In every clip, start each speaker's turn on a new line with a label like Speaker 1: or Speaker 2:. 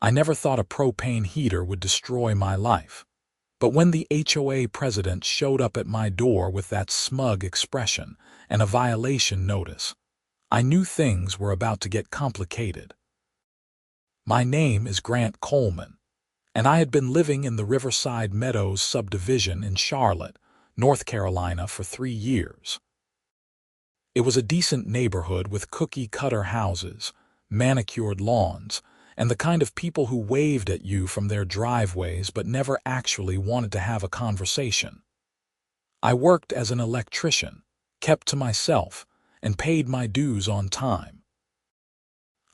Speaker 1: I never thought a propane heater would destroy my life. But when the HOA president showed up at my door with that smug expression and a violation notice, I knew things were about to get complicated. My name is Grant Coleman, and I had been living in the Riverside Meadows subdivision in Charlotte, North Carolina for 3 years. It was a decent neighborhood with cookie-cutter houses, manicured lawns, and the kind of people who waved at you from their driveways but never actually wanted to have a conversation. I worked as an electrician, kept to myself, and paid my dues on time.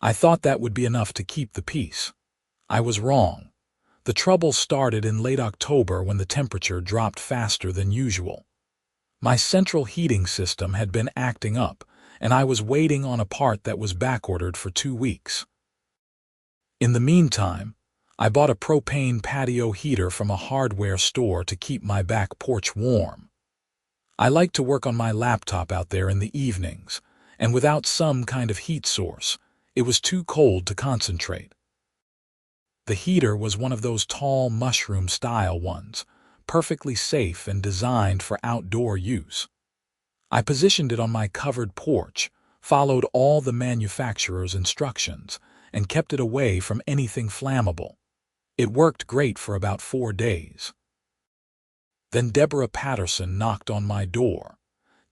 Speaker 1: I thought that would be enough to keep the peace. I was wrong. The trouble started in late October when the temperature dropped faster than usual. My central heating system had been acting up, and I was waiting on a part that was backordered for 2 weeks. In the meantime, I bought a propane patio heater from a hardware store to keep my back porch warm. I like to work on my laptop out there in the evenings, and without some kind of heat source, it was too cold to concentrate. The heater was one of those tall mushroom-style ones, perfectly safe and designed for outdoor use. I positioned it on my covered porch, followed all the manufacturer's instructions, and kept it away from anything flammable. It worked great for about 4 days. Then Deborah Patterson knocked on my door.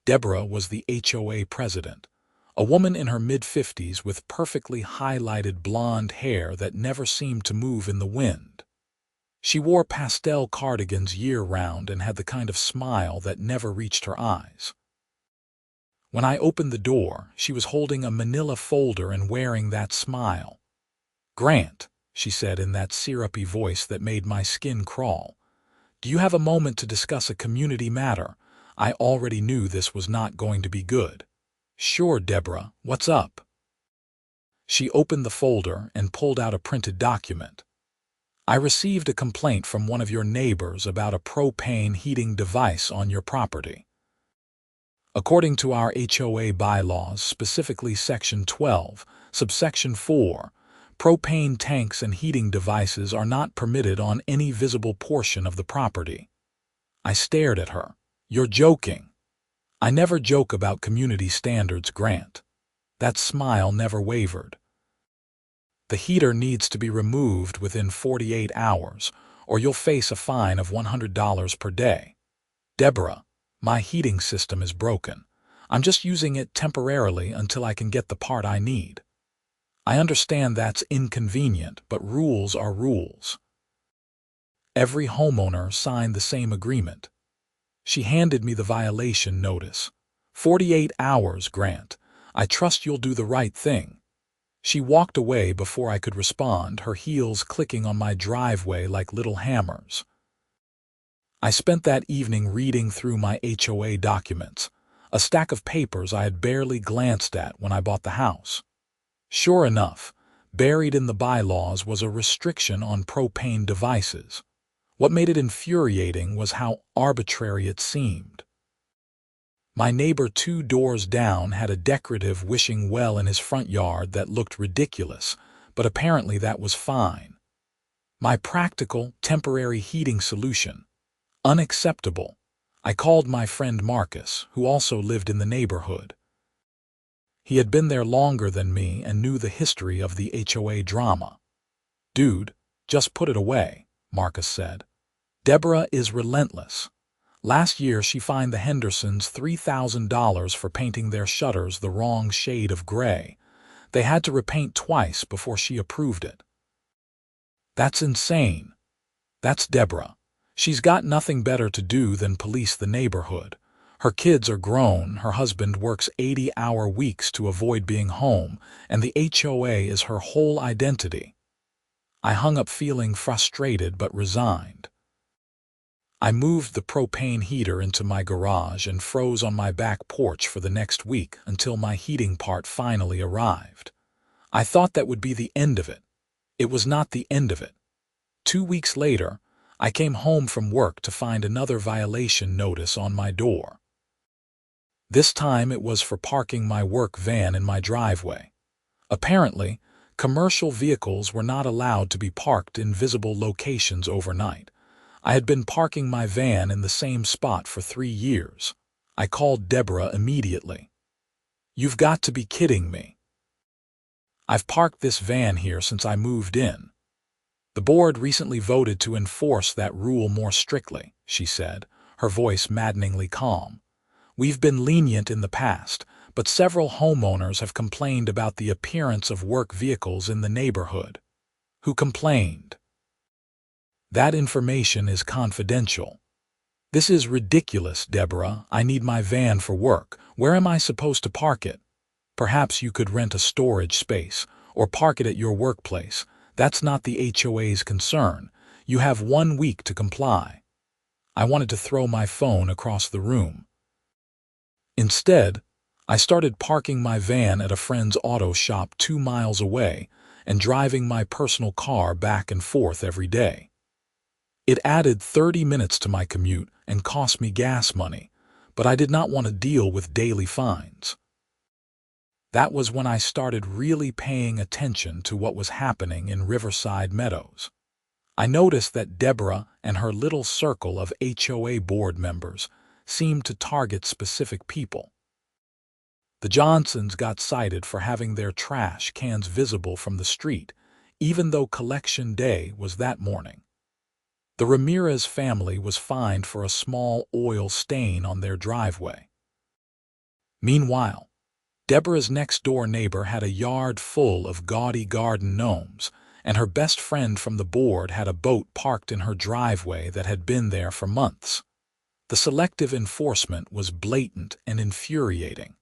Speaker 1: Deborah was the HOA president, a woman in her mid-50s with perfectly highlighted blonde hair that never seemed to move in the wind. She wore pastel cardigans year-round and had the kind of smile that never reached her eyes. When I opened the door, she was holding a manila folder and wearing that smile. "Grant," she said in that syrupy voice that made my skin crawl, "do you have a moment to discuss a community matter?" I already knew this was not going to be good. "Sure, Deborah, what's up?" She opened the folder and pulled out a printed document. "I received a complaint from one of your neighbors about a propane heating device on your property. According to our HOA bylaws, specifically Section 12, subsection 4, propane tanks and heating devices are not permitted on any visible portion of the property." I stared at her. "You're joking." "I never joke about community standards, Grant." That smile never wavered. "The heater needs to be removed within 48 hours, or you'll face a fine of $100 per day. Deborah, my heating system is broken. I'm just using it temporarily until I can get the part I need. I understand that's inconvenient, but rules are rules." Every homeowner signed the same agreement. She handed me the violation notice. 48 hours, Grant. I trust you'll do the right thing." She walked away before I could respond, her heels clicking on my driveway like little hammers. I spent that evening reading through my HOA documents, a stack of papers I had barely glanced at when I bought the house. Sure enough, buried in the bylaws was a restriction on propane devices. What made it infuriating was how arbitrary it seemed. My neighbor 2 doors down had a decorative wishing well in his front yard that looked ridiculous, but apparently that was fine. My practical, temporary heating solution. Unacceptable. I called my friend Marcus, who also lived in the neighborhood. He had been there longer than me and knew the history of the HOA drama. "Dude, just put it away," Marcus said. "Deborah is relentless. Last year she fined the Hendersons $3,000 for painting their shutters the wrong shade of gray. They had to repaint twice before she approved it." "That's insane." "That's Deborah. She's got nothing better to do than police the neighborhood. Her kids are grown, her husband works 80-hour weeks to avoid being home, and the HOA is her whole identity." I hung up feeling frustrated but resigned. I moved the propane heater into my garage and froze on my back porch for the next week until my heating part finally arrived. I thought that would be the end of it. It was not the end of it. 2 weeks later, I came home from work to find another violation notice on my door. This time it was for parking my work van in my driveway. Apparently, Commercial vehicles were not allowed to be parked in visible locations overnight. I had been parking my van in the same spot for 3 years. I called Deborah immediately. "You've got to be kidding me. I've parked this van here since I moved in." "The board recently voted to enforce that rule more strictly," she said, her voice maddeningly calm. "We've been lenient in the past, but several homeowners have complained about the appearance of work vehicles in the neighborhood." "Who complained?" "That information is confidential." "This is ridiculous, Deborah. I need my van for work. Where am I supposed to park it?" "Perhaps you could rent a storage space, or park it at your workplace. That's not the HOA's concern. You have 1 week to comply." I wanted to throw my phone across the room. Instead, I started parking my van at a friend's auto shop 2 miles away and driving my personal car back and forth every day. It added 30 minutes to my commute and cost me gas money, but I did not want to deal with daily fines. That was when I started really paying attention to what was happening in Riverside Meadows. I noticed that Deborah and her little circle of HOA board members seemed to target specific people. The Johnsons got cited for having their trash cans visible from the street, even though collection day was that morning. The Ramirez family was fined for a small oil stain on their driveway. Meanwhile, Deborah's next-door neighbor had a yard full of gaudy garden gnomes, and her best friend from the board had a boat parked in her driveway that had been there for months. The selective enforcement was blatant and infuriating.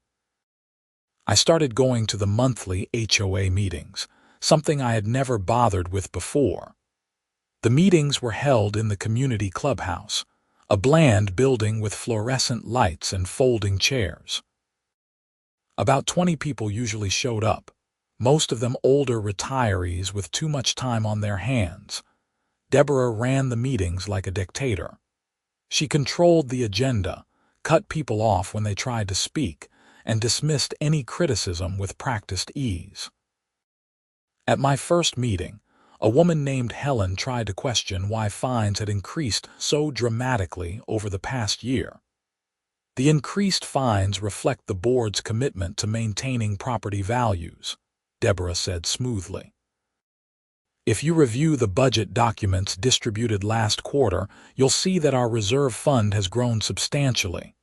Speaker 1: I started going to the monthly HOA meetings, something I had never bothered with before. The meetings were held in the community clubhouse, a bland building with fluorescent lights and folding chairs. About 20 people usually showed up, most of them older retirees with too much time on their hands. Deborah ran the meetings like a dictator. She controlled the agenda, cut people off when they tried to speak, and dismissed any criticism with practiced ease. At my first meeting, a woman named Helen tried to question why fines had increased so dramatically over the past year. "The increased fines reflect the board's commitment to maintaining property values," Deborah said smoothly. "If you review the budget documents distributed last quarter, you'll see that our reserve fund has grown substantially."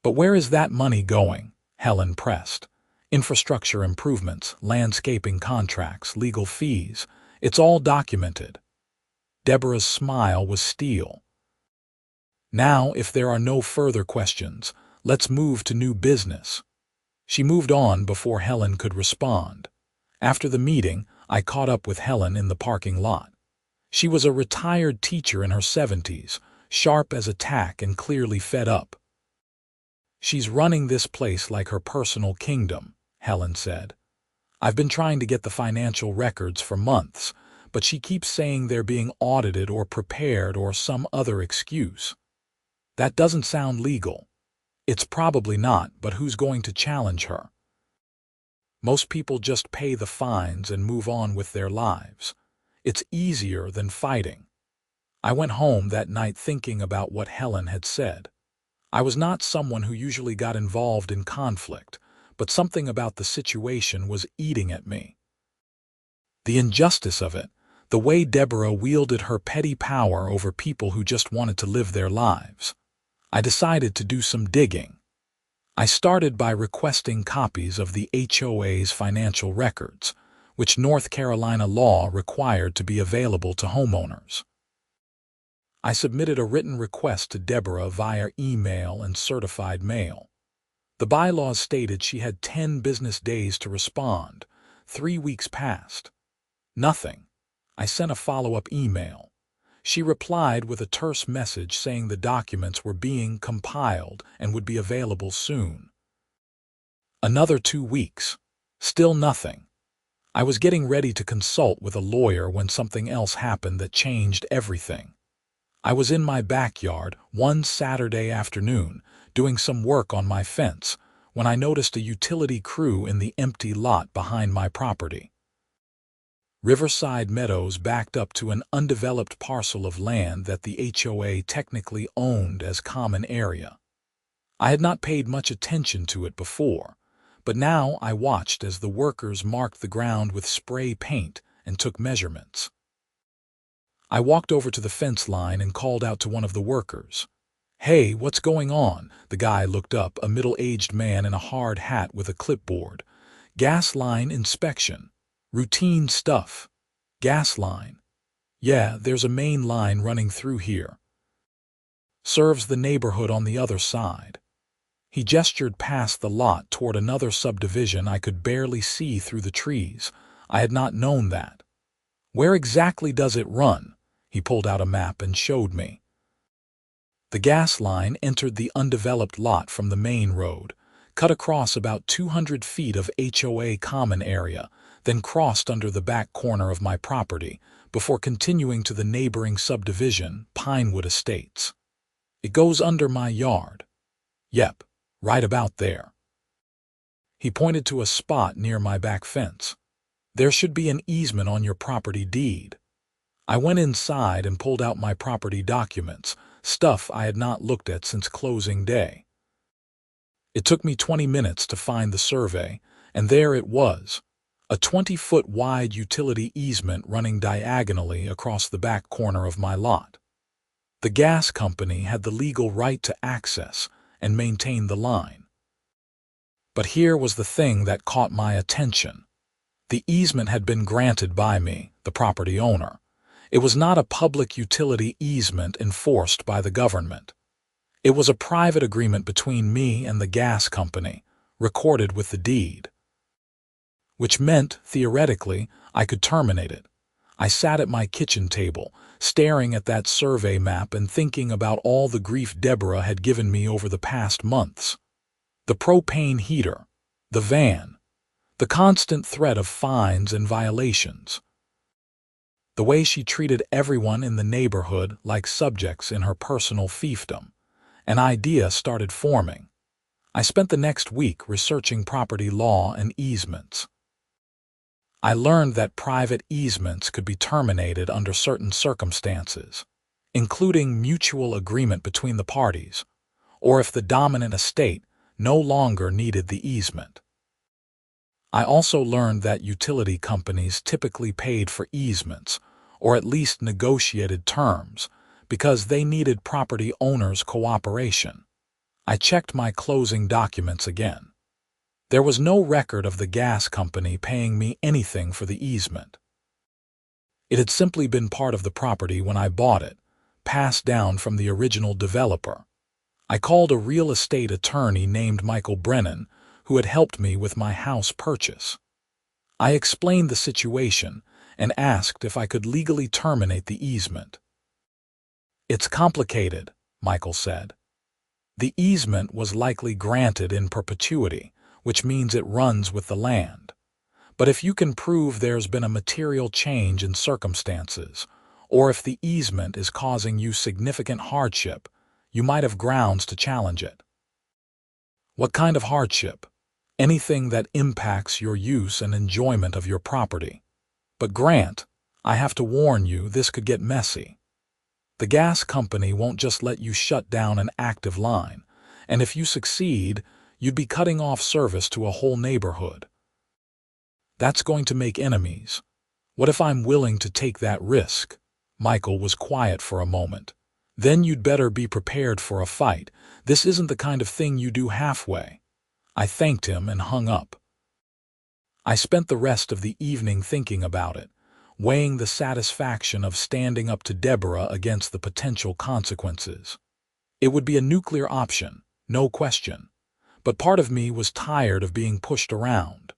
Speaker 1: "But where is that money going?" Helen pressed. "Infrastructure improvements, landscaping contracts, legal fees. It's all documented." Deborah's smile was steel. "Now, if there are no further questions, let's move to new business." She moved on before Helen could respond. After the meeting, I caught up with Helen in the parking lot. She was a retired teacher in her 70s, sharp as a tack and clearly fed up. "She's running this place like her personal kingdom," Helen said. "I've been trying to get the financial records for months, but she keeps saying they're being audited or prepared or some other excuse. That doesn't sound legal." "It's probably not, but who's going to challenge her?" "Most people just pay the fines and move on with their lives. It's easier than fighting." I went home that night thinking about what Helen had said. I was not someone who usually got involved in conflict, but something about the situation was eating at me. The injustice of it, the way Deborah wielded her petty power over people who just wanted to live their lives. I decided to do some digging. I started by requesting copies of the HOA's financial records, which North Carolina law required to be available to homeowners. I submitted a written request to Deborah via email and certified mail. The bylaws stated she had 10 business days to respond. 3 weeks passed. Nothing. I sent a follow-up email. She replied with a terse message saying the documents were being compiled and would be available soon. Another 2 weeks. Still nothing. I was getting ready to consult with a lawyer when something else happened that changed everything. I was in my backyard one Saturday afternoon doing some work on my fence when I noticed a utility crew in the empty lot behind my property. Riverside Meadows backed up to an undeveloped parcel of land that the HOA technically owned as common area. I had not paid much attention to it before, but now I watched as the workers marked the ground with spray paint and took measurements. I walked over to the fence line and called out to one of the workers. "Hey, what's going on?" The guy looked up, a middle-aged man in a hard hat with a clipboard. "Gas line inspection. Routine stuff." "Gas line?" "Yeah, there's a main line running through here. Serves the neighborhood on the other side." He gestured past the lot toward another subdivision I could barely see through the trees. I had not known that. "Where exactly does it run?" He pulled out a map and showed me. The gas line entered the undeveloped lot from the main road, cut across about 200 feet of HOA common area, then crossed under the back corner of my property before continuing to the neighboring subdivision, Pinewood Estates. "It goes under my yard." "Yep, right about there." He pointed to a spot near my back fence. "There should be an easement on your property deed." I went inside and pulled out my property documents, stuff I had not looked at since closing day. It took me 20 minutes to find the survey, and there it was, a 20-foot wide utility easement running diagonally across the back corner of my lot. The gas company had the legal right to access and maintain the line. But here was the thing that caught my attention. The easement had been granted by me, the property owner. It was not a public utility easement enforced by the government. It was a private agreement between me and the gas company, recorded with the deed. Which meant, theoretically, I could terminate it. I sat at my kitchen table, staring at that survey map and thinking about all the grief Deborah had given me over the past months. The propane heater, the van, the constant threat of fines and violations. The way she treated everyone in the neighborhood like subjects in her personal fiefdom. An idea started forming. I spent the next week researching property law and easements. I learned that private easements could be terminated under certain circumstances, including mutual agreement between the parties, or if the dominant estate no longer needed the easement. I also learned that utility companies typically paid for easements, or at least negotiated terms, because they needed property owners' cooperation. I checked my closing documents again. There was no record of the gas company paying me anything for the easement. It had simply been part of the property when I bought it, passed down from the original developer. I called a real estate attorney named Michael Brennan, who had helped me with my house purchase. I explained the situation and asked if I could legally terminate the easement. "It's complicated," Michael said. "The easement was likely granted in perpetuity, which means it runs with the land. But if you can prove there's been a material change in circumstances, or if the easement is causing you significant hardship, you might have grounds to challenge it." "What kind of hardship?" "Anything that impacts your use and enjoyment of your property. But Grant, I have to warn you, this could get messy. The gas company won't just let you shut down an active line, and if you succeed, you'd be cutting off service to a whole neighborhood. That's going to make enemies. What if I'm willing to take that risk?" Michael was quiet for a moment. "Then you'd better be prepared for a fight. This isn't the kind of thing you do halfway." I thanked him and hung up. I spent the rest of the evening thinking about it, weighing the satisfaction of standing up to Deborah against the potential consequences. It would be a nuclear option, no question, but part of me was tired of being pushed around.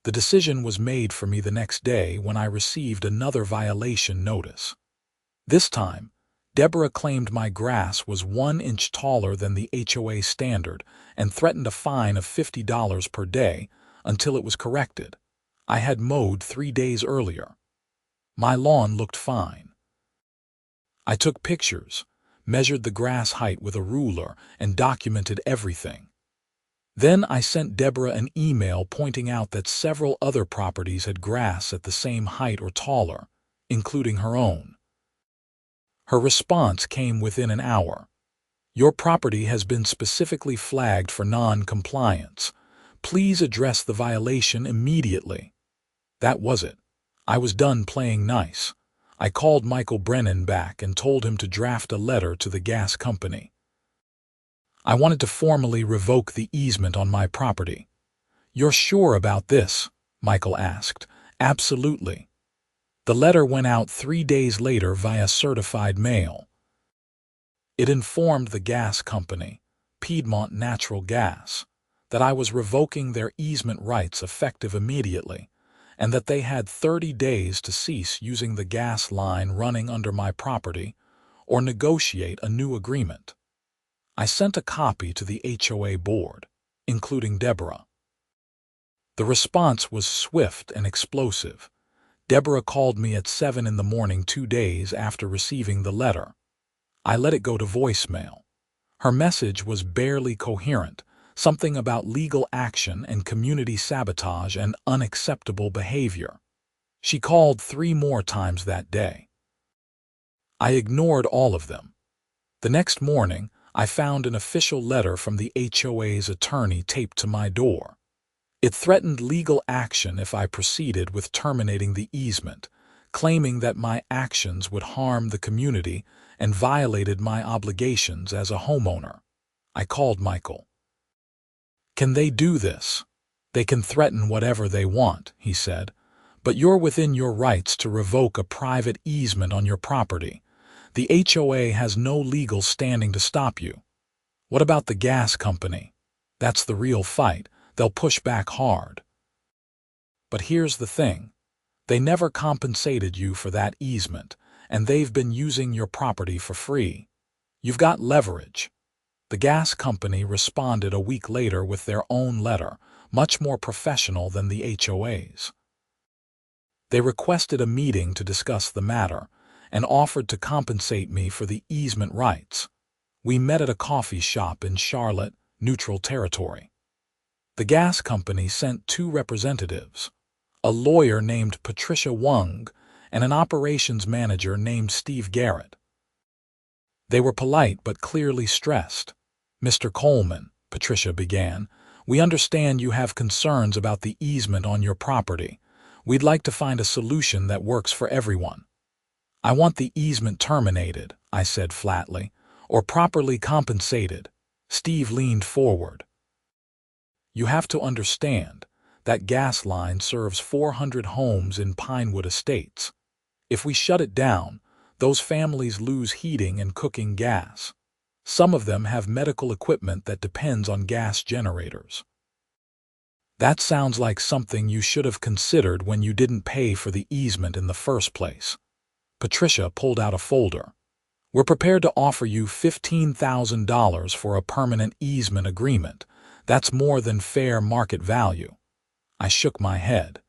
Speaker 1: The decision was made for me the next day when I received another violation notice. This time, Deborah claimed my grass was 1 inch taller than the HOA standard and threatened a fine of $50 per day until it was corrected. I had mowed 3 days earlier. My lawn looked fine. I took pictures, measured the grass height with a ruler, and documented everything. Then I sent Deborah an email pointing out that several other properties had grass at the same height or taller, including her own. Her response came within an hour. Your property has been specifically flagged for non-compliance. Please address the violation immediately. That was it. I was done playing nice. I called Michael Brennan back and told him to draft a letter to the gas company. I wanted to formally revoke the easement on my property. You're sure about this? Michael asked. Absolutely. The letter went out 3 days later via certified mail. It informed the gas company, Piedmont Natural Gas, that I was revoking their easement rights effective immediately, and that they had 30 days to cease using the gas line running under my property or negotiate a new agreement. I sent a copy to the HOA board, including Deborah. The response was swift and explosive. Deborah called me at 7 in the morning 2 days after receiving the letter. I let it go to voicemail. Her message was barely coherent, something about legal action and community sabotage and unacceptable behavior. She called 3 more times that day. I ignored all of them. The next morning, I found an official letter from the HOA's attorney taped to my door. It threatened legal action if I proceeded with terminating the easement, claiming that my actions would harm the community and violated my obligations as a homeowner. I called Michael. Can they do this? They can threaten whatever they want, he said, but you're within your rights to revoke a private easement on your property. The HOA has no legal standing to stop you. What about the gas company? That's the real fight. They'll push back hard. But here's the thing. They never compensated you for that easement, and they've been using your property for free. You've got leverage. The gas company responded a week later with their own letter, much more professional than the HOA's. They requested a meeting to discuss the matter and offered to compensate me for the easement rights. We met at a coffee shop in Charlotte, neutral territory. The gas company sent 2 representatives, a lawyer named Patricia Wung and an operations manager named Steve Garrett. They were polite but clearly stressed. Mr. Coleman, Patricia began, we understand you have concerns about the easement on your property. We'd like to find a solution that works for everyone. I want the easement terminated, I said flatly, or properly compensated. Steve leaned forward. You have to understand, that gas line serves 400 homes in Pinewood Estates. If we shut it down, those families lose heating and cooking gas. Some of them have medical equipment that depends on gas generators. That sounds like something you should have considered when you didn't pay for the easement in the first place. Patricia pulled out a folder. We're prepared to offer you $15,000 for a permanent easement agreement. That's more than fair market value. I shook my head.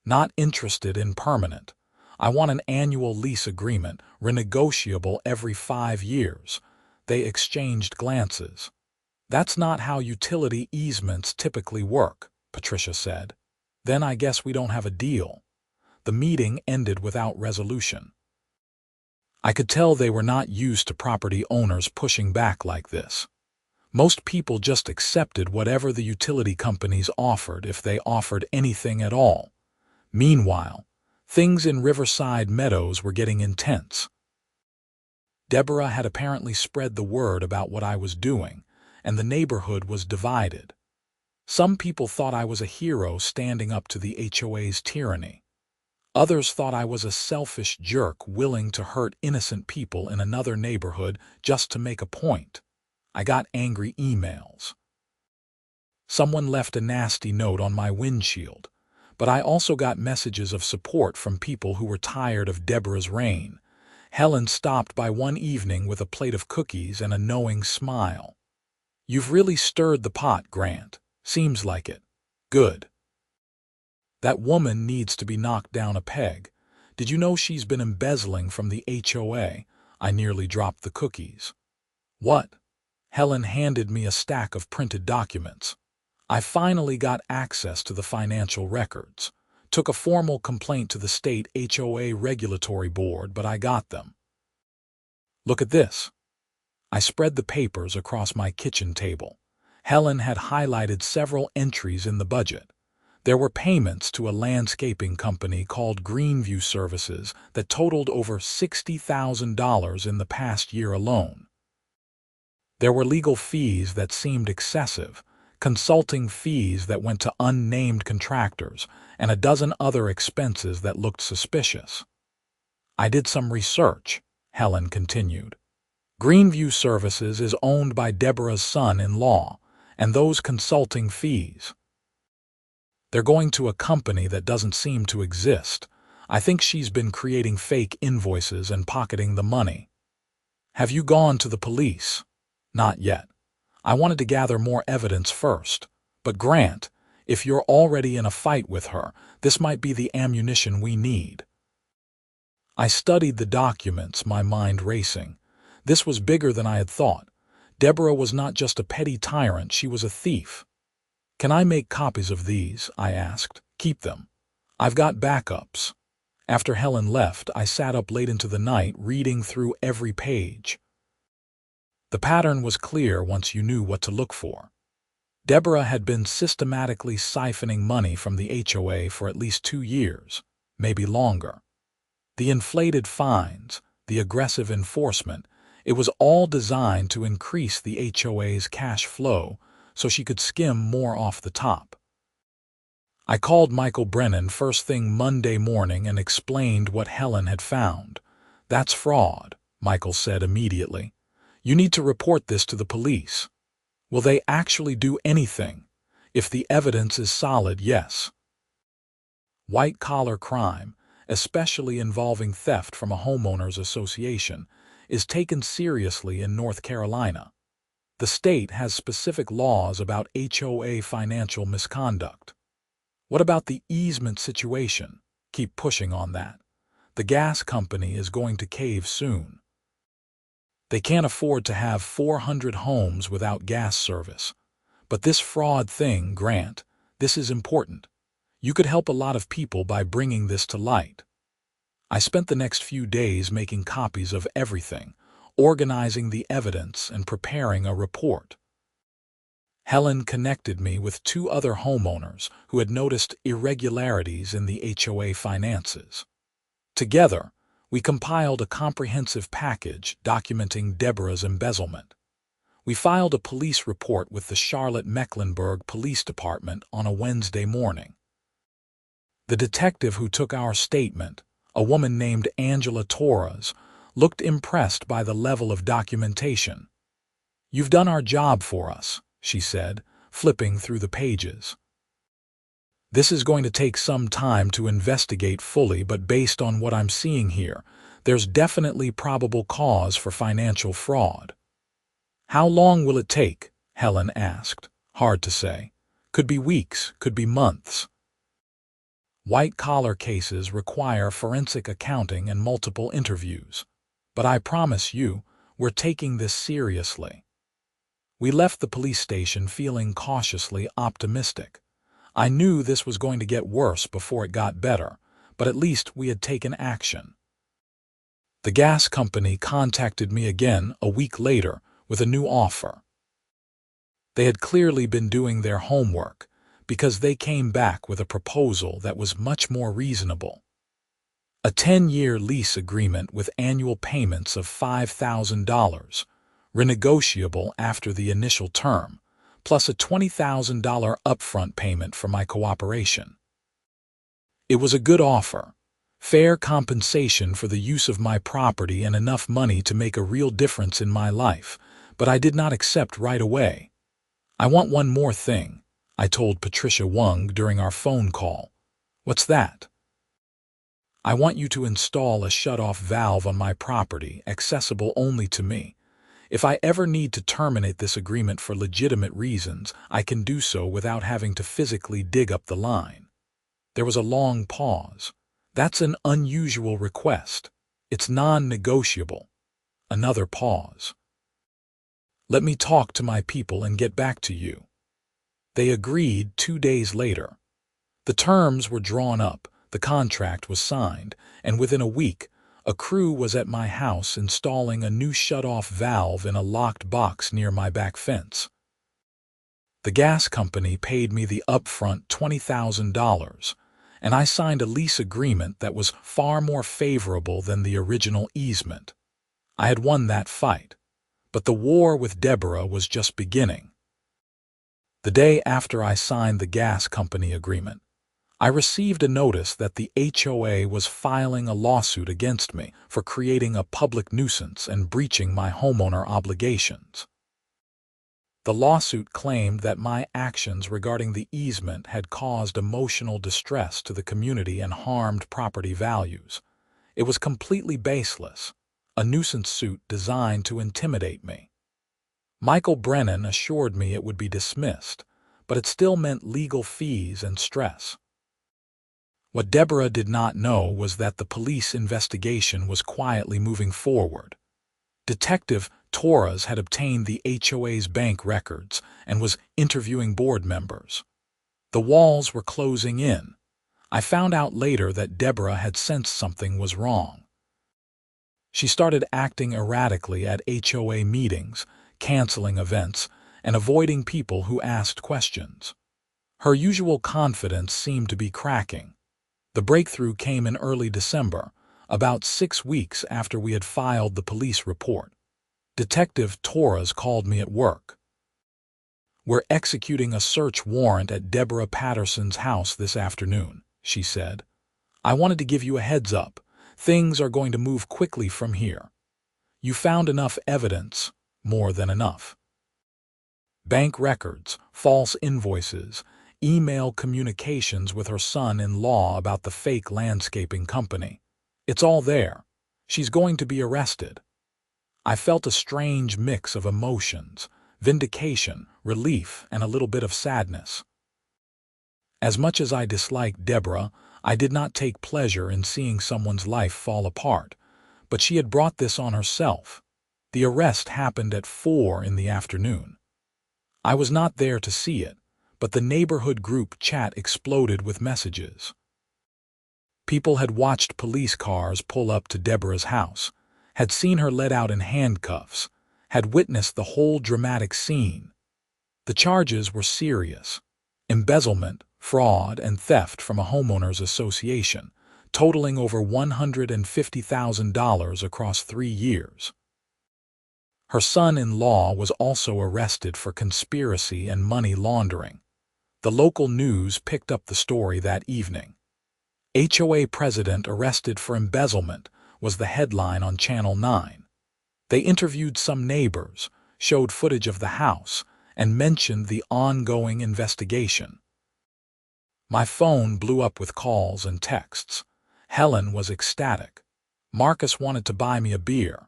Speaker 1: Not interested in permanent. I want an annual lease agreement, renegotiable every 5 years. They exchanged glances. That's not how utility easements typically work, Patricia said. Then I guess we don't have a deal. The meeting ended without resolution. I could tell they were not used to property owners pushing back like this. Most people just accepted whatever the utility companies offered if they offered anything at all. Meanwhile, things in Riverside Meadows were getting intense. Deborah had apparently spread the word about what I was doing, and the neighborhood was divided. Some people thought I was a hero standing up to the HOA's tyranny. Others thought I was a selfish jerk willing to hurt innocent people in another neighborhood just to make a point. I got angry emails. Someone left a nasty note on my windshield, but I also got messages of support from people who were tired of Deborah's reign. Helen stopped by one evening with a plate of cookies and a knowing smile. You've really stirred the pot, Grant. Seems like it. Good. That woman needs to be knocked down a peg. Did you know she's been embezzling from the HOA? I nearly dropped the cookies. What? Helen handed me a stack of printed documents. I finally got access to the financial records. Took a formal complaint to the state HOA regulatory board, but I got them. Look at this. I spread the papers across my kitchen table. Helen had highlighted several entries in the budget. There were payments to a landscaping company called Greenview Services that totaled over $60,000 in the past year alone. There were legal fees that seemed excessive, consulting fees that went to unnamed contractors, and a dozen other expenses that looked suspicious. I did some research, Helen continued. Greenview Services is owned by Deborah's son-in-law, and those consulting fees, they're going to a company that doesn't seem to exist. I think she's been creating fake invoices and pocketing the money. Have you gone to the police? Not yet. I wanted to gather more evidence first. But Grant, if you're already in a fight with her, this might be the ammunition we need. I studied the documents, my mind racing. This was bigger than I had thought. Deborah was not just a petty tyrant, she was a thief. Can I make copies of these? I asked. Keep them. I've got backups. After Helen left, I sat up late into the night reading through every page. The pattern was clear once you knew what to look for. Deborah had been systematically siphoning money from the HOA for at least 2 years, maybe longer. The inflated fines, the aggressive enforcement, it was all designed to increase the HOA's cash flow so she could skim more off the top. I called Michael Brennan first thing Monday morning and explained what Helen had found. That's fraud, Michael said immediately. You need to report this to the police. Will they actually do anything? If the evidence is solid, yes. White-collar crime, especially involving theft from a homeowners association, is taken seriously in North Carolina. The state has specific laws about HOA financial misconduct. What about the easement situation? Keep pushing on that. The gas company is going to cave soon. They can't afford to have 400 homes without gas service. But this fraud thing, Grant, this is important. You could help a lot of people by bringing this to light. I spent the next few days making copies of everything, organizing the evidence and preparing a report. Helen connected me with 2 other homeowners who had noticed irregularities in the HOA finances. Together, we compiled a comprehensive package documenting Deborah's embezzlement. We filed a police report with the Charlotte-Mecklenburg Police Department on a Wednesday morning. The detective who took our statement, a woman named Angela Torres, looked impressed by the level of documentation. "You've done our job for us," she said, flipping through the pages. "This is going to take some time to investigate fully, but based on what I'm seeing here, there's definitely probable cause for financial fraud." "How long will it take?" Helen asked. "Hard to say. Could be weeks, could be months." White-collar cases require forensic accounting and multiple interviews. But I promise you, we're taking this seriously. We left the police station feeling cautiously optimistic. I knew this was going to get worse before it got better, but at least we had taken action. The gas company contacted me again a week later with a new offer. They had clearly been doing their homework, because they came back with a proposal that was much more reasonable. A 10-year lease agreement with annual payments of $5,000, renegotiable after the initial term, plus a $20,000 upfront payment for my cooperation. It was a good offer, fair compensation for the use of my property and enough money to make a real difference in my life, but I did not accept right away. "I want one more thing," I told Patricia Wung during our phone call. "What's that?" "I want you to install a shut-off valve on my property, accessible only to me. If I ever need to terminate this agreement for legitimate reasons, I can do so without having to physically dig up the line." There was a long pause. "That's an unusual request. It's non-negotiable." Another pause. Let me talk to my people and get back to you." They agreed 2 days later. The terms were drawn up, the contract was signed, and within a week, a crew was at my house installing a new shut-off valve in a locked box near my back fence. The gas company paid me the upfront $20,000, and I signed a lease agreement that was far more favorable than the original easement. I had won that fight, but the war with Deborah was just beginning. The day after I signed the gas company agreement, I received a notice that the HOA was filing a lawsuit against me for creating a public nuisance and breaching my homeowner obligations. The lawsuit claimed that my actions regarding the easement had caused emotional distress to the community and harmed property values. It was completely baseless, a nuisance suit designed to intimidate me. Michael Brennan assured me it would be dismissed, but it still meant legal fees and stress. What Deborah did not know was that the police investigation was quietly moving forward. Detective Torres had obtained the HOA's bank records and was interviewing board members. The walls were closing in. I found out later that Deborah had sensed something was wrong. She started acting erratically at HOA meetings, canceling events, and avoiding people who asked questions. Her usual confidence seemed to be cracking. The breakthrough came in early December, about 6 weeks after we had filed the police report. Detective Torres called me at work. "We're executing a search warrant at Deborah Patterson's house this afternoon," she said. "I wanted to give you a heads up. Things are going to move quickly from here. You found enough evidence, more than enough. Bank records, false invoices, email communications with her son-in-law about the fake landscaping company. It's all there. She's going to be arrested." I felt a strange mix of emotions, vindication, relief, and a little bit of sadness. As much as I disliked Deborah, I did not take pleasure in seeing someone's life fall apart, but she had brought this on herself. The arrest happened at 4 in the afternoon. I was not there to see it, but the neighborhood group chat exploded with messages. People had watched police cars pull up to Deborah's house, had seen her let out in handcuffs, had witnessed the whole dramatic scene. The charges were serious: embezzlement, fraud, and theft from a homeowners association, totaling over $150,000 across 3 years. Her son-in-law was also arrested for conspiracy and money laundering. The local news picked up the story that evening. "HOA president arrested for embezzlement" was the headline on Channel 9. They interviewed some neighbors, showed footage of the house, and mentioned the ongoing investigation. My phone blew up with calls and texts. Helen was ecstatic. Marcus wanted to buy me a beer.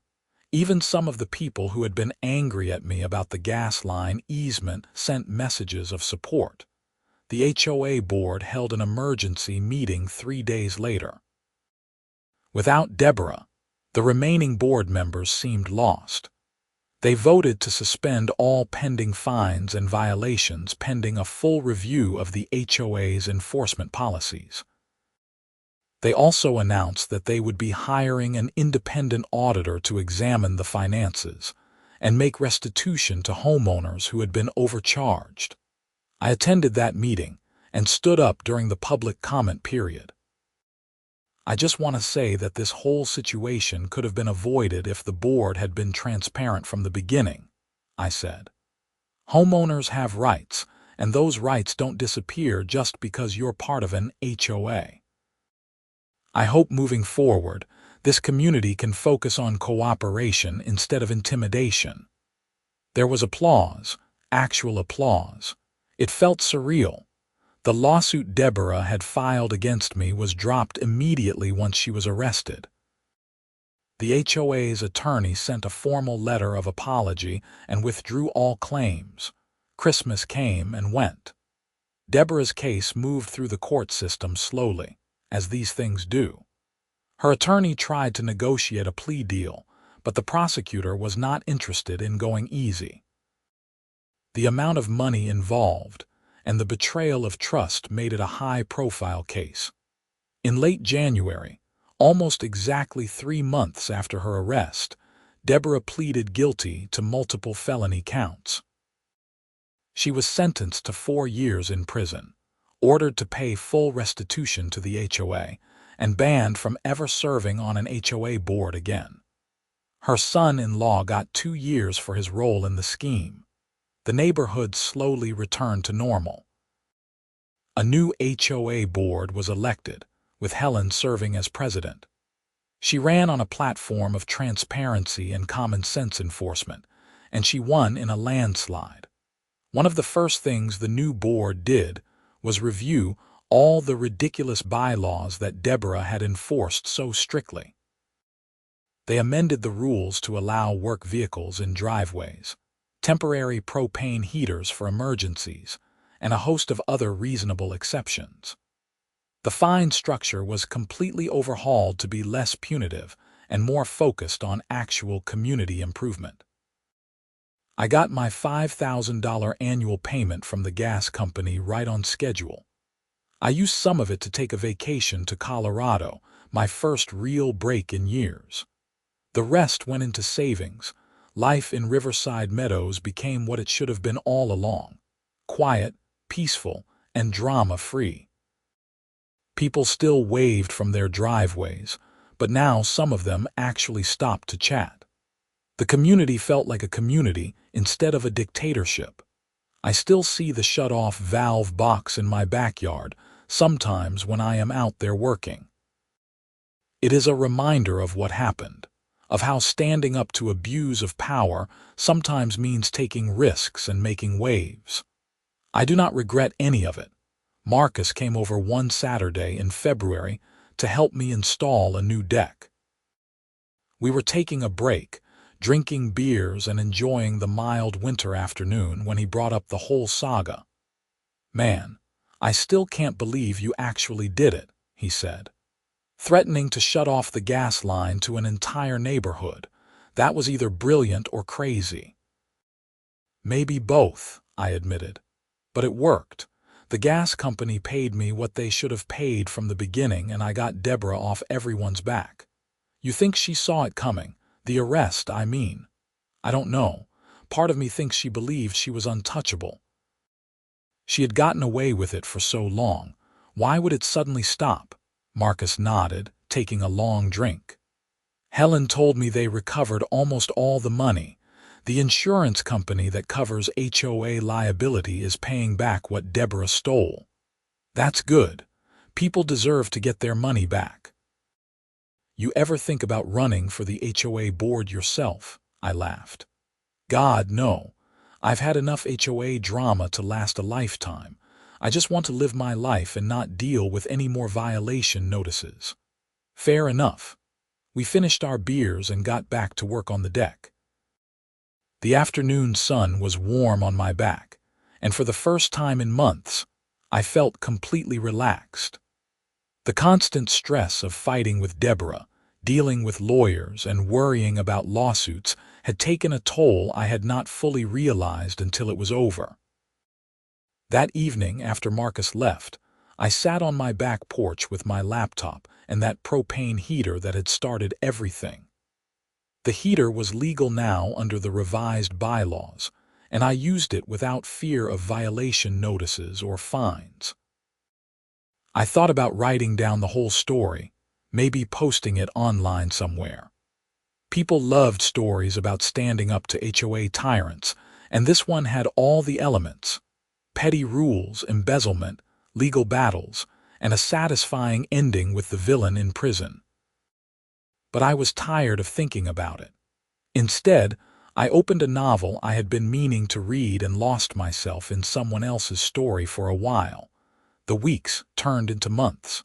Speaker 1: Even some of the people who had been angry at me about the gas line easement sent messages of support. The HOA board held an emergency meeting 3 days later. Without Deborah, the remaining board members seemed lost. They voted to suspend all pending fines and violations pending a full review of the HOA's enforcement policies. They also announced that they would be hiring an independent auditor to examine the finances and make restitution to homeowners who had been overcharged. I attended that meeting and stood up during the public comment period. "I just want to say that this whole situation could have been avoided if the board had been transparent from the beginning," I said. "Homeowners have rights, and those rights don't disappear just because you're part of an HOA. I hope moving forward, this community can focus on cooperation instead of intimidation." There was applause, actual applause. It felt surreal. The lawsuit Deborah had filed against me was dropped immediately once she was arrested. The HOA's attorney sent a formal letter of apology and withdrew all claims. Christmas came and went. Deborah's case moved through the court system slowly, as these things do. Her attorney tried to negotiate a plea deal, but the prosecutor was not interested in going easy. The amount of money involved and the betrayal of trust made it a high-profile case. In late January, almost exactly 3 months after her arrest, Deborah pleaded guilty to multiple felony counts. She was sentenced to 4 years in prison, ordered to pay full restitution to the HOA, and banned from ever serving on an HOA board again. Her son-in-law got 2 years for his role in the scheme. The neighborhood slowly returned to normal. A new HOA board was elected, with Helen serving as president. She ran on a platform of transparency and common sense enforcement, and she won in a landslide. One of the first things the new board did was review all the ridiculous bylaws that Deborah had enforced so strictly. They amended the rules to allow work vehicles in driveways, temporary propane heaters for emergencies, and a host of other reasonable exceptions. The fine structure was completely overhauled to be less punitive and more focused on actual community improvement. I got my $5,000 annual payment from the gas company right on schedule. I used some of it to take a vacation to Colorado, my first real break in years. The rest went into savings. Life in Riverside Meadows became what it should have been all along: quiet, peaceful, and drama-free. People still waved from their driveways, but now some of them actually stopped to chat. The community felt like a community instead of a dictatorship. I still see the shut-off valve box in my backyard sometimes when I am out there working. It is a reminder of what happened, of how standing up to abuse of power sometimes means taking risks and making waves. I do not regret any of it. Marcus came over one Saturday in February to help me install a new deck. We were taking a break, drinking beers and enjoying the mild winter afternoon when he brought up the whole saga. "Man, I still can't believe you actually did it," he said. "Threatening to shut off the gas line to an entire neighborhood. That was either brilliant or crazy." "Maybe both," I admitted. "But it worked. The gas company paid me what they should have paid from the beginning, and I got Deborah off everyone's back. You think she saw it coming? The arrest, I mean. I don't know. Part of me thinks she believed she was untouchable. She had gotten away with it for so long. Why would it suddenly stop?" Marcus nodded, taking a long drink. "Helen told me they recovered almost all the money. The insurance company that covers HOA liability is paying back what Deborah stole. That's good. People deserve to get their money back." "You ever think about running for the HOA board yourself?" I laughed. "God, no. I've had enough HOA drama to last a lifetime. I just want to live my life and not deal with any more violation notices." "Fair enough." We finished our beers and got back to work on the deck. The afternoon sun was warm on my back, and for the first time in months, I felt completely relaxed. The constant stress of fighting with Deborah, dealing with lawyers, and worrying about lawsuits had taken a toll I had not fully realized until it was over. That evening, after Marcus left, I sat on my back porch with my laptop and that propane heater that had started everything. The heater was legal now under the revised bylaws, and I used it without fear of violation notices or fines. I thought about writing down the whole story, maybe posting it online somewhere. People loved stories about standing up to HOA tyrants, and this one had all the elements: petty rules, embezzlement, legal battles, and a satisfying ending with the villain in prison. But I was tired of thinking about it. Instead, I opened a novel I had been meaning to read and lost myself in someone else's story for a while. The weeks turned into months.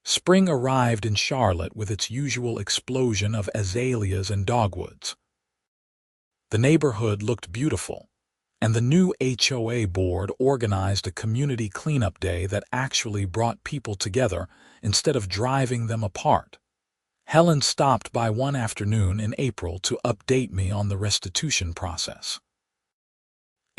Speaker 1: Spring arrived in Charlotte with its usual explosion of azaleas and dogwoods. The neighborhood looked beautiful, and the new HOA board organized a community cleanup day that actually brought people together instead of driving them apart. Helen stopped by one afternoon in April to update me on the restitution process.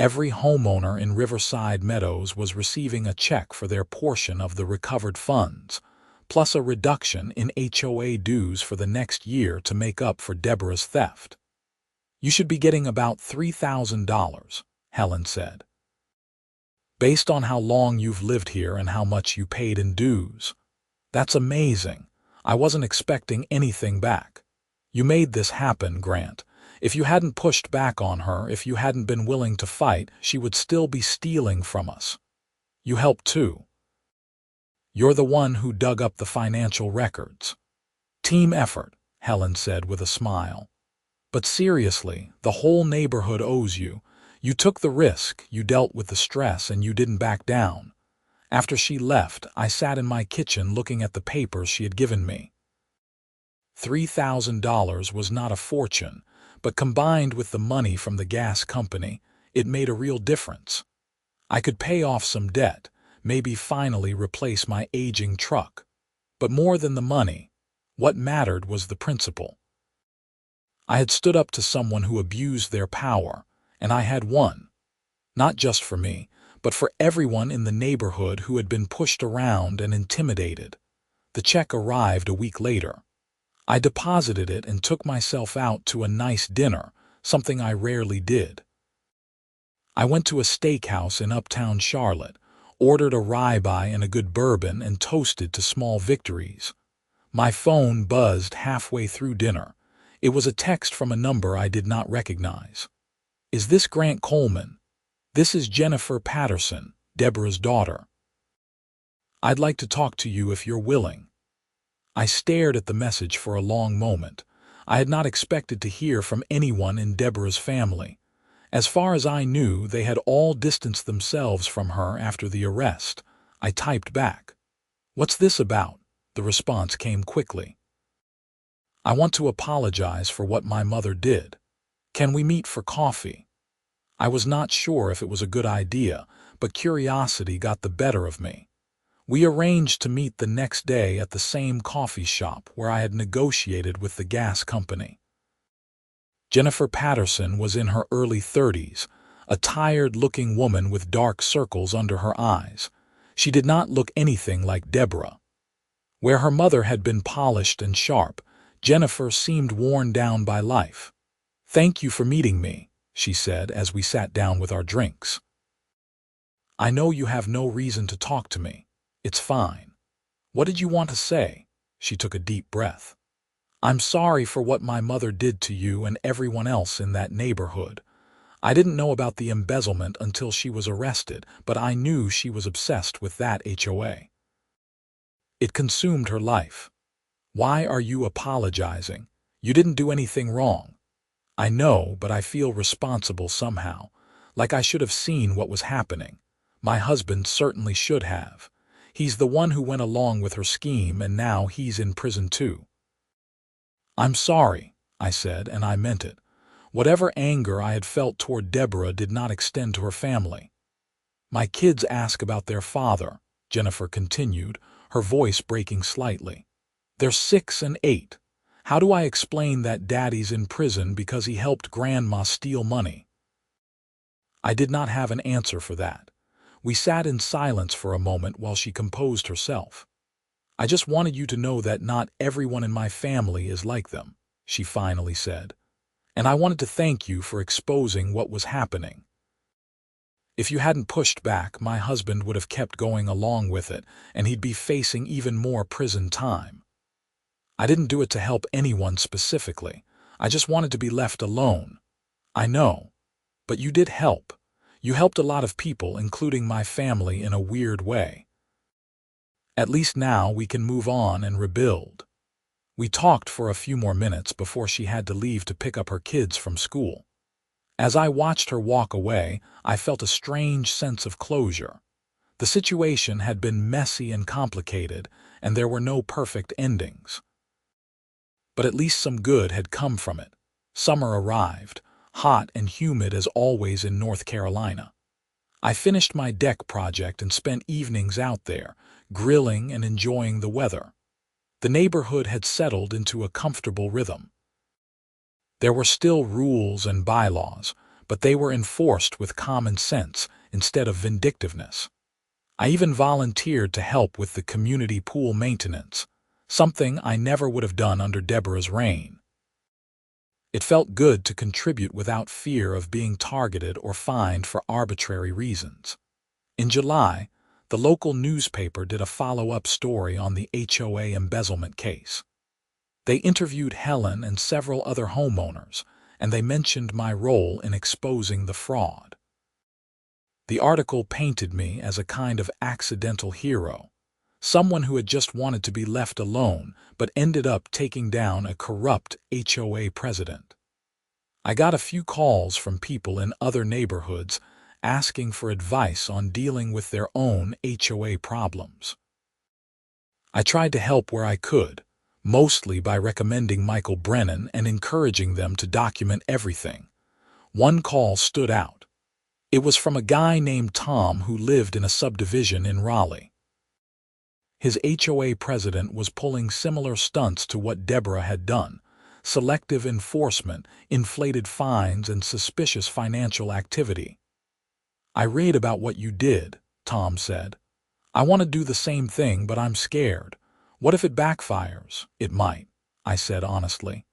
Speaker 1: Every homeowner in Riverside Meadows was receiving a check for their portion of the recovered funds, plus a reduction in HOA dues for the next year to make up for Deborah's theft. "You should be getting about $3,000, Helen said, "based on how long you've lived here and how much you paid in dues. That's amazing. I wasn't expecting anything back. You made this happen, Grant. If you hadn't pushed back on her, if you hadn't been willing to fight, she would still be stealing from us. You helped too. You're the one who dug up the financial records." "Team effort," Helen said with a smile. "But seriously, the whole neighborhood owes you. You took the risk, you dealt with the stress, and you didn't back down." After she left, I sat in my kitchen looking at the papers she had given me. $3,000 was not a fortune, but combined with the money from the gas company, it made a real difference. I could pay off some debt, maybe finally replace my aging truck. But more than the money, what mattered was the principle. I had stood up to someone who abused their power, and I had won. Not just for me, but for everyone in the neighborhood who had been pushed around and intimidated. The check arrived a week later. I deposited it and took myself out to a nice dinner, something I rarely did. I went to a steakhouse in uptown Charlotte, ordered a ribeye and a good bourbon, and toasted to small victories. My phone buzzed halfway through dinner. It was a text from a number I did not recognize. "Is this Grant Coleman? This is Jennifer Patterson, Deborah's daughter. I'd like to talk to you if you're willing." I stared at the message for a long moment. I had not expected to hear from anyone in Deborah's family. As far as I knew, they had all distanced themselves from her after the arrest. I typed back, "What's this about?" The response came quickly. "I want to apologize for what my mother did. Can we meet for coffee?" I was not sure if it was a good idea, but curiosity got the better of me. We arranged to meet the next day at the same coffee shop where I had negotiated with the gas company. Jennifer Patterson was in her early 30s, a tired-looking woman with dark circles under her eyes. She did not look anything like Deborah. Where her mother had been polished and sharp, Jennifer seemed worn down by life. "Thank you for meeting me," she said as we sat down with our drinks. "I know you have no reason to talk to me. It's fine. What did you want to say?" She took a deep breath. "I'm sorry for what my mother did to you and everyone else in that neighborhood. I didn't know about the embezzlement until she was arrested, but I knew she was obsessed with that HOA. It consumed her life. Why are you apologizing? You didn't do anything wrong." "I know, but I feel responsible somehow, like I should have seen what was happening. My husband certainly should have. He's the one who went along with her scheme, and now he's in prison too." "I'm sorry," I said, and I meant it. Whatever anger I had felt toward Deborah did not extend to her family. "My kids ask about their father," Jennifer continued, her voice breaking slightly. "They're 6 and 8. How do I explain that Daddy's in prison because he helped Grandma steal money?" I did not have an answer for that. We sat in silence for a moment while she composed herself. "I just wanted you to know that not everyone in my family is like them," she finally said. "And I wanted to thank you for exposing what was happening. If you hadn't pushed back, my husband would have kept going along with it, and he'd be facing even more prison time. I didn't do it to help anyone specifically. I just wanted to be left alone. I know. But you did help. You helped a lot of people, including my family, in a weird way. At least now we can move on and rebuild." We talked for a few more minutes before she had to leave to pick up her kids from school. As I watched her walk away, I felt a strange sense of closure. The situation had been messy and complicated, and there were no perfect endings. But at least some good had come from it. Summer arrived, hot and humid as always in North Carolina. I finished my deck project and spent evenings out there, grilling and enjoying the weather. The neighborhood had settled into a comfortable rhythm. There were still rules and bylaws, but they were enforced with common sense instead of vindictiveness. I even volunteered to help with the community pool maintenance, something I never would have done under Deborah's reign. It felt good to contribute without fear of being targeted or fined for arbitrary reasons. In July, the local newspaper did a follow-up story on the HOA embezzlement case. They interviewed Helen and several other homeowners, and they mentioned my role in exposing the fraud. The article painted me as a kind of accidental hero, someone who had just wanted to be left alone but ended up taking down a corrupt HOA president. I got a few calls from people in other neighborhoods asking for advice on dealing with their own HOA problems. I tried to help where I could, mostly by recommending Michael Brennan and encouraging them to document everything. One call stood out. It was from a guy named Tom who lived in a subdivision in Raleigh. His HOA president was pulling similar stunts to what Deborah had done: selective enforcement, inflated fines, and suspicious financial activity. "I read about what you did," Tom said. "I want to do the same thing, but I'm scared. What if it backfires?" "It might," I said honestly.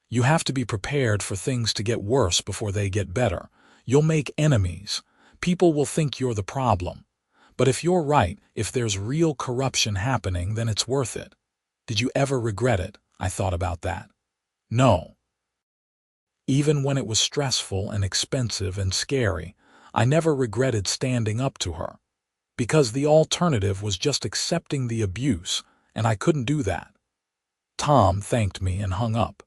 Speaker 1: "You have to be prepared for things to get worse before they get better. You'll make enemies. People will think you're the problem. But if you're right, if there's real corruption happening, then it's worth it." Did you ever regret it? I thought about that. No. Even when it was stressful and expensive and scary, I never regretted standing up to her. Because the alternative was just accepting the abuse, and I couldn't do that. Tom thanked me and hung up.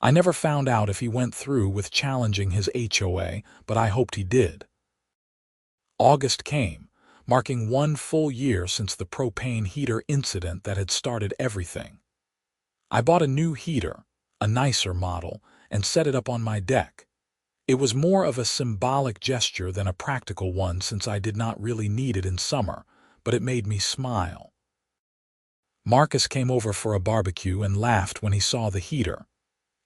Speaker 1: I never found out if he went through with challenging his HOA, but I hoped he did. August came, marking 1 full year since the propane heater incident that had started everything. I bought a new heater, a nicer model, and set it up on my deck. It was more of a symbolic gesture than a practical one since I did not really need it in summer, but it made me smile. Marcus came over for a barbecue and laughed when he saw the heater.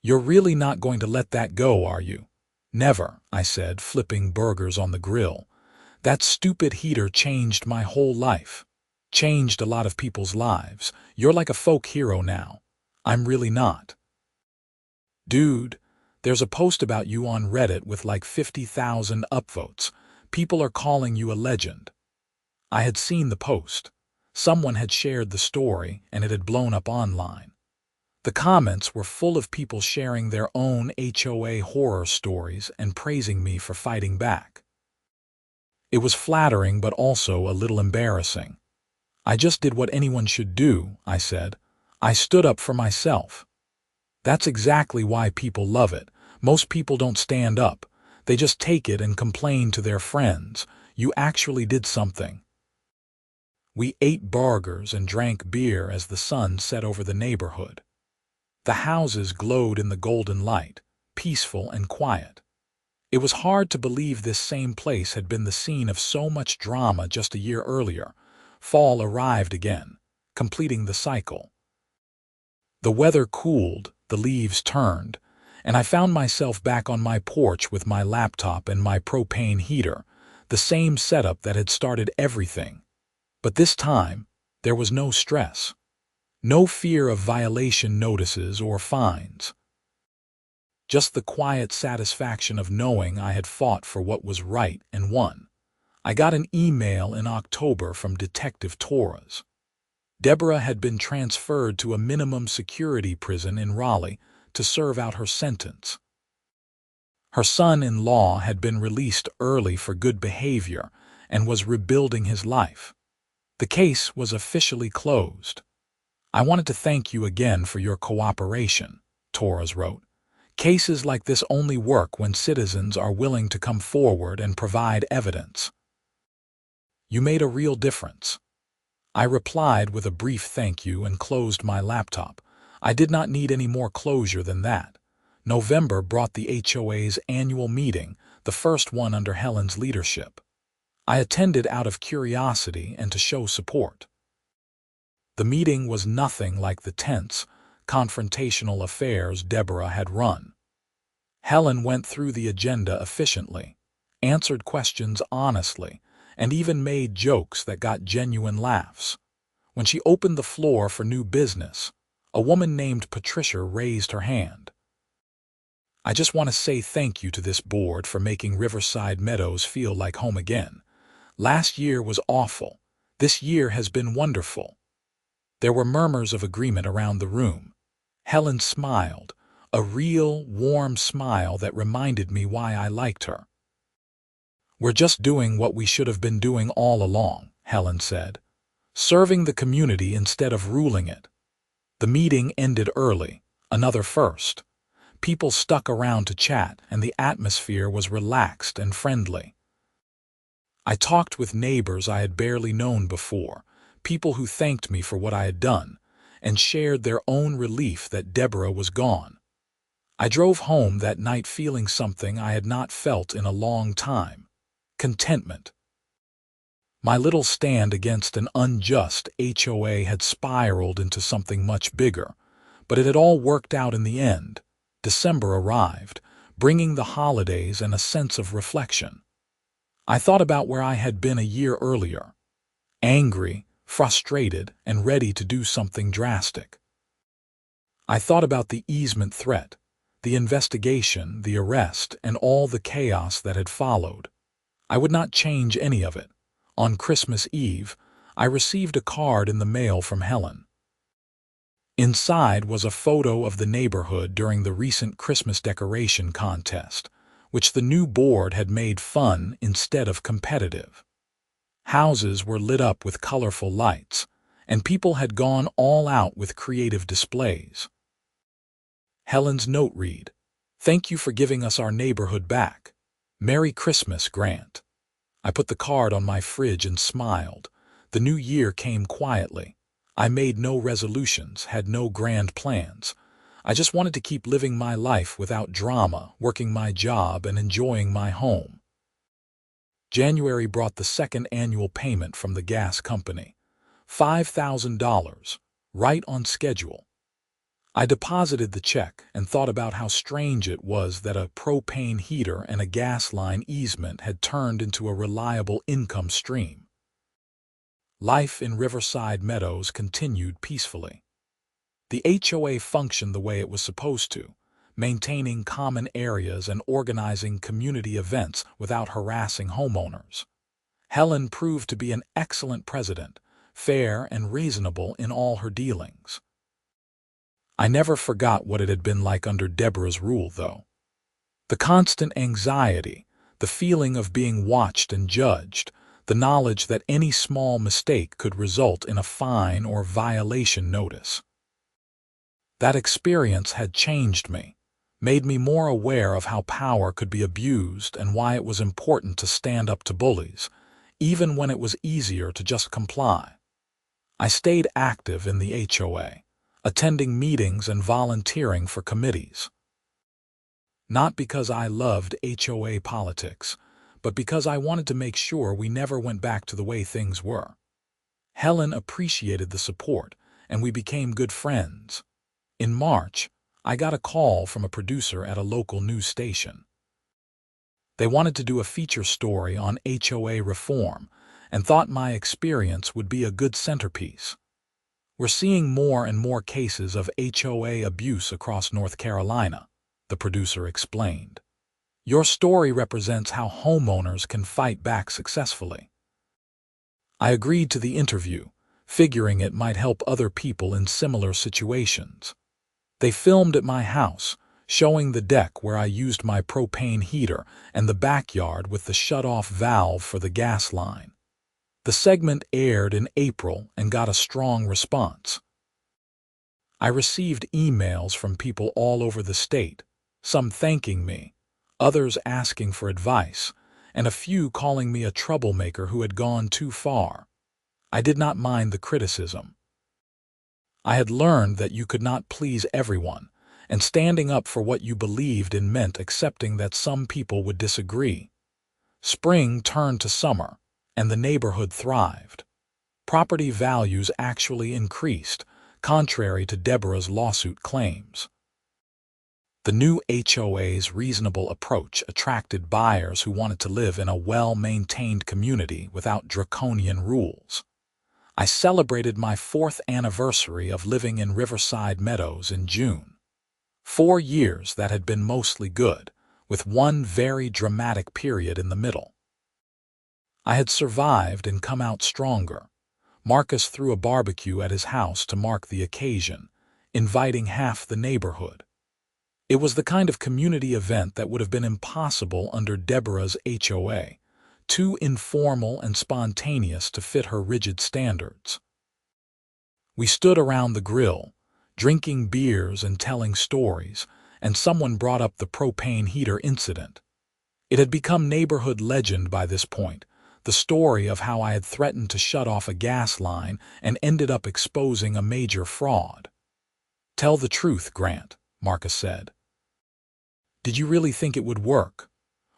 Speaker 1: "You're really not going to let that go, are you?" "Never," I said, flipping burgers on the grill. "That stupid heater changed my whole life. Changed a lot of people's lives. You're like a folk hero now." "I'm really not." "Dude, there's a post about you on Reddit with like 50,000 upvotes. People are calling you a legend." I had seen the post. Someone had shared the story, and it had blown up online. The comments were full of people sharing their own HOA horror stories and praising me for fighting back. It was flattering but also a little embarrassing. "I just did what anyone should do," I said. "I stood up for myself." That's exactly why people love it. Most people don't stand up. They just take it and complain to their friends. You actually did something. We ate burgers and drank beer as the sun set over the neighborhood. The houses glowed in the golden light, peaceful and quiet. It was hard to believe this same place had been the scene of so much drama just a year earlier. Fall arrived again, completing the cycle. The weather cooled, the leaves turned, and I found myself back on my porch with my laptop and my propane heater, the same setup that had started everything. But this time, there was no stress. No fear of violation notices or fines. Just the quiet satisfaction of knowing I had fought for what was right and won. I got an email in October from Detective Torres. Deborah had been transferred to a minimum security prison in Raleigh to serve out her sentence. Her son-in-law had been released early for good behavior and was rebuilding his life. The case was officially closed. "I wanted to thank you again for your cooperation," Torres wrote. "Cases like this only work when citizens are willing to come forward and provide evidence. You made a real difference." I replied with a brief thank you and closed my laptop. I did not need any more closure than that. November brought the HOA's annual meeting, the first one under Helen's leadership. I attended out of curiosity and to show support. The meeting was nothing like the tense, confrontational affairs Deborah had run. Helen went through the agenda efficiently, answered questions honestly, and even made jokes that got genuine laughs. When she opened the floor for new business, a woman named Patricia raised her hand. "I just want to say thank you to this board for making Riverside Meadows feel like home again. Last year was awful. This year has been wonderful." There were murmurs of agreement around the room. Helen smiled, a real, warm smile that reminded me why I liked her. "We're just doing what we should have been doing all along," Helen said. "Serving the community instead of ruling it." The meeting ended early, another first. People stuck around to chat, and the atmosphere was relaxed and friendly. I talked with neighbors I had barely known before, people who thanked me for what I had done, and shared their own relief that Deborah was gone. I drove home that night feeling something I had not felt in a long time: contentment. My little stand against an unjust HOA had spiraled into something much bigger, but it had all worked out in the end. December arrived, bringing the holidays and a sense of reflection. I thought about where I had been a year earlier: angry, frustrated, and ready to do something drastic. I thought about the easement threat, the investigation, the arrest, and all the chaos that had followed. I would not change any of it. On Christmas Eve, I received a card in the mail from Helen. Inside was a photo of the neighborhood during the recent Christmas decoration contest, which the new board had made fun instead of competitive. Houses were lit up with colorful lights, and people had gone all out with creative displays. Helen's note read, "Thank you for giving us our neighborhood back. Merry Christmas, Grant." I put the card on my fridge and smiled. The new year came quietly. I made no resolutions, had no grand plans. I just wanted to keep living my life without drama, working my job, and enjoying my home. January brought the second annual payment from the gas company. $5,000, right on schedule. I deposited the check and thought about how strange it was that a propane heater and a gas line easement had turned into a reliable income stream. Life in Riverside Meadows continued peacefully. The HOA functioned the way it was supposed to, maintaining common areas and organizing community events without harassing homeowners. Helen proved to be an excellent president, fair and reasonable in all her dealings. I never forgot what it had been like under Deborah's rule, though. The constant anxiety, the feeling of being watched and judged, the knowledge that any small mistake could result in a fine or violation notice. That experience had changed me, made me more aware of how power could be abused and why it was important to stand up to bullies, even when it was easier to just comply. I stayed active in the HOA, attending meetings and volunteering for committees. Not because I loved HOA politics, but because I wanted to make sure we never went back to the way things were. Helen appreciated the support, and we became good friends. In March, I got a call from a producer at a local news station. They wanted to do a feature story on HOA reform and thought my experience would be a good centerpiece. "We're seeing more and more cases of HOA abuse across North Carolina," the producer explained. "Your story represents how homeowners can fight back successfully." I agreed to the interview, figuring it might help other people in similar situations. They filmed at my house, showing the deck where I used my propane heater and the backyard with the shut-off valve for the gas line. The segment aired in April and got a strong response. I received emails from people all over the state, some thanking me, others asking for advice, and a few calling me a troublemaker who had gone too far. I did not mind the criticism. I had learned that you could not please everyone, and standing up for what you believed in meant accepting that some people would disagree. Spring turned to summer, and the neighborhood thrived. Property values actually increased, contrary to Deborah's lawsuit claims. The new HOA's reasonable approach attracted buyers who wanted to live in a well-maintained community without draconian rules. I celebrated my 4th anniversary of living in Riverside Meadows in June. 4 years that had been mostly good, with one very dramatic period in the middle. I had survived and come out stronger. Marcus threw a barbecue at his house to mark the occasion, inviting half the neighborhood. It was the kind of community event that would have been impossible under Deborah's HOA, too informal and spontaneous to fit her rigid standards. We stood around the grill, drinking beers and telling stories, and someone brought up the propane heater incident. It had become neighborhood legend by this point, the story of how I had threatened to shut off a gas line and ended up exposing a major fraud. "Tell the truth, Grant," Marcus said. "Did you really think it would work?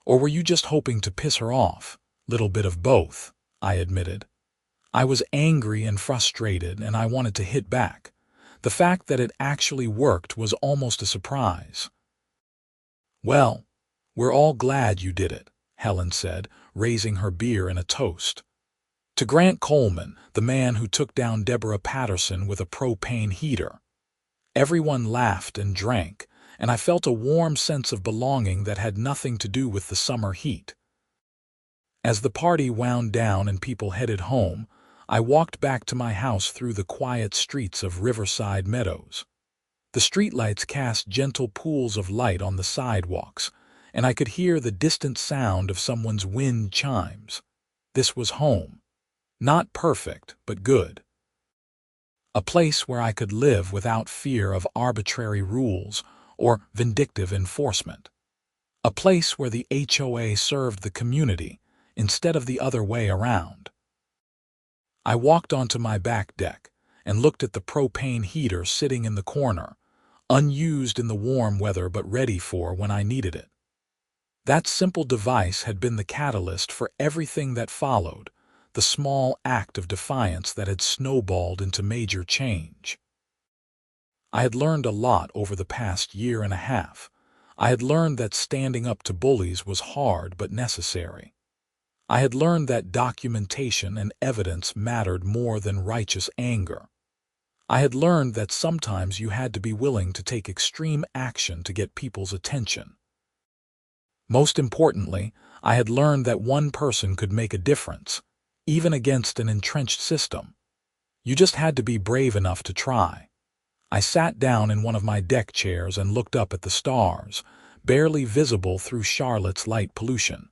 Speaker 1: Or were you just hoping to piss her off?" "Little bit of both," I admitted. I was angry and frustrated, and I wanted to hit back. The fact that it actually worked was almost a surprise. "Well, we're all glad you did it," Helen said, raising her beer in a toast. "To Grant Coleman, the man who took down Deborah Patterson with a propane heater." Everyone laughed and drank, and I felt a warm sense of belonging that had nothing to do with the summer heat. As the party wound down and people headed home, I walked back to my house through the quiet streets of Riverside Meadows. The streetlights cast gentle pools of light on the sidewalks, and I could hear the distant sound of someone's wind chimes. This was home. Not perfect, but good. A place where I could live without fear of arbitrary rules or vindictive enforcement. A place where the HOA served the community instead of the other way around. I walked onto my back deck and looked at the propane heater sitting in the corner, unused in the warm weather but ready for when I needed it. That simple device had been the catalyst for everything that followed, the small act of defiance that had snowballed into major change. I had learned a lot over the past year and a half. I had learned that standing up to bullies was hard but necessary. I had learned that documentation and evidence mattered more than righteous anger. I had learned that sometimes you had to be willing to take extreme action to get people's attention. Most importantly, I had learned that one person could make a difference, even against an entrenched system. You just had to be brave enough to try. I sat down in one of my deck chairs and looked up at the stars, barely visible through Charlotte's light pollution.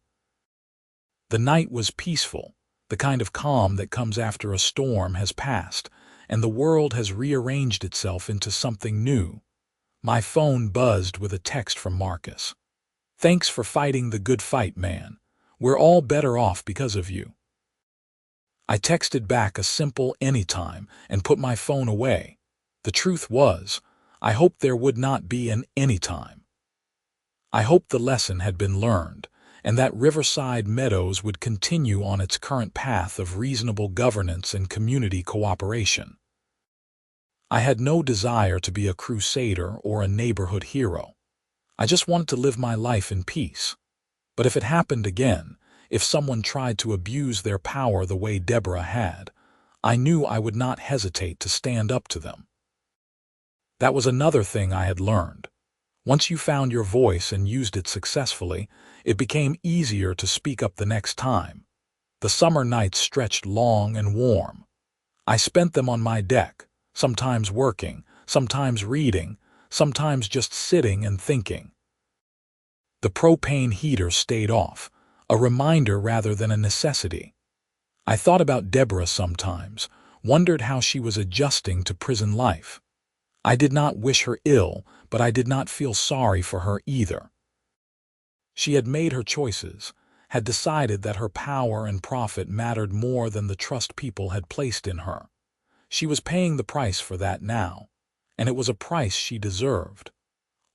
Speaker 1: The night was peaceful, the kind of calm that comes after a storm has passed, and the world has rearranged itself into something new. My phone buzzed with a text from Marcus. "Thanks for fighting the good fight, man. We're all better off because of you." I texted back a simple anytime and put my phone away. The truth was, I hoped there would not be an anytime. I hoped the lesson had been learned, and that Riverside Meadows would continue on its current path of reasonable governance and community cooperation. I had no desire to be a crusader or a neighborhood hero. I just wanted to live my life in peace. But if it happened again, if someone tried to abuse their power the way Deborah had, I knew I would not hesitate to stand up to them. That was another thing I had learned. Once you found your voice and used it successfully, it became easier to speak up the next time. The summer nights stretched long and warm. I spent them on my deck, sometimes working, sometimes reading, sometimes just sitting and thinking. The propane heater stayed off, a reminder rather than a necessity. I thought about Deborah sometimes, wondered how she was adjusting to prison life. I did not wish her ill, but I did not feel sorry for her either. She had made her choices, had decided that her power and profit mattered more than the trust people had placed in her. She was paying the price for that now, and it was a price she deserved.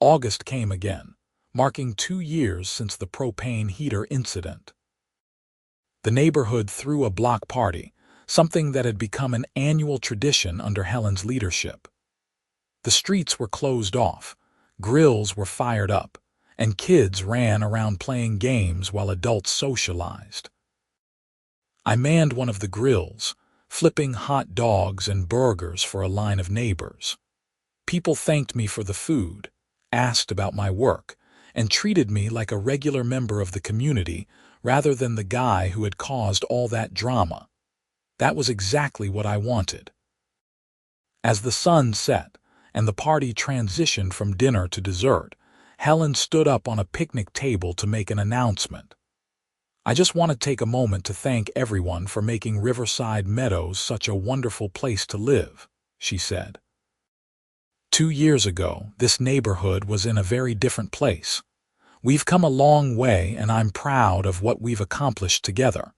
Speaker 1: August came again, marking 2 years since the propane heater incident. The neighborhood threw a block party, something that had become an annual tradition under Helen's leadership. The streets were closed off, Grills were fired up, and kids ran around playing games while adults socialized. I manned one of the grills, flipping hot dogs and burgers for a line of neighbors. People thanked me for the food, asked about my work, and treated me like a regular member of the community rather than the guy who had caused all that drama. That was exactly what I wanted. As the sun set and the party transitioned from dinner to dessert, Helen stood up on a picnic table to make an announcement. "I just want to take a moment to thank everyone for making Riverside Meadows such a wonderful place to live," she said. 2 years ago, this neighborhood was in a very different place. We've come a long way, and I'm proud of what we've accomplished together.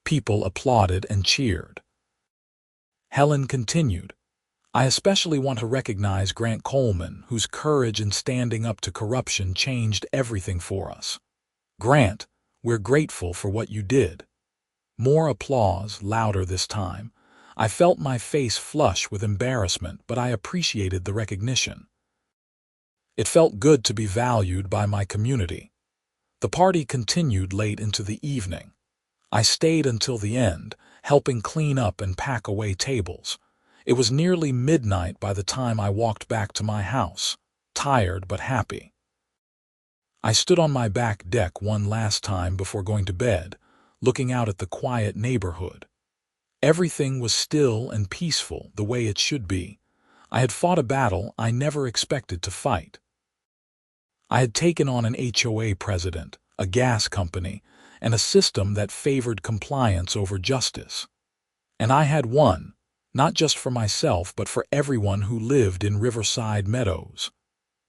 Speaker 1: People applauded and cheered. Helen continued, "I especially want to recognize Grant Coleman, whose courage in standing up to corruption changed everything for us. Grant, we're grateful for what you did." More applause, louder this time. I felt my face flush with embarrassment, but I appreciated the recognition. It felt good to be valued by my community. The party continued late into the evening. I stayed until the end, helping clean up and pack away tables. It was nearly midnight by the time I walked back to my house, tired but happy. I stood on my back deck one last time before going to bed, looking out at the quiet neighborhood. Everything was still and peaceful, the way it should be. I had fought a battle I never expected to fight. I had taken on an HOA president, a gas company, and a system that favored compliance over justice. And I had won, not just for myself but for everyone who lived in Riverside Meadows.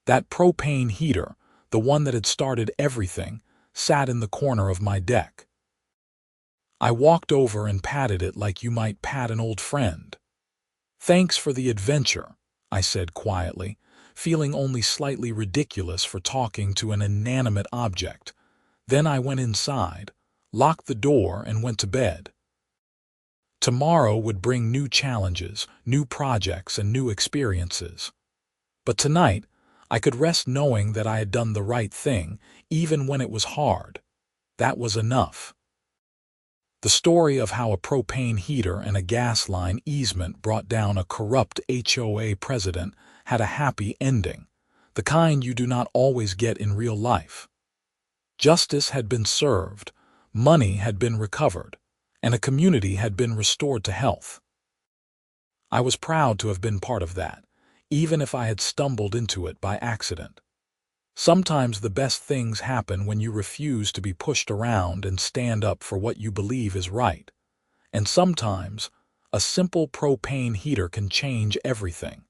Speaker 1: That propane heater, the one that had started everything, sat in the corner of my deck. I walked over and patted it like you might pat an old friend. "Thanks for the adventure," I said quietly, feeling only slightly ridiculous for talking to an inanimate object. Then I went inside, locked the door, and went to bed. Tomorrow would bring new challenges, new projects, and new experiences. But tonight, I could rest knowing that I had done the right thing, even when it was hard. That was enough. The story of how a propane heater and a gas line easement brought down a corrupt HOA president had a happy ending, the kind you do not always get in real life. Justice had been served, money had been recovered, and a community had been restored to health. I was proud to have been part of that, even if I had stumbled into it by accident. Sometimes the best things happen when you refuse to be pushed around and stand up for what you believe is right. And sometimes, a simple propane heater can change everything.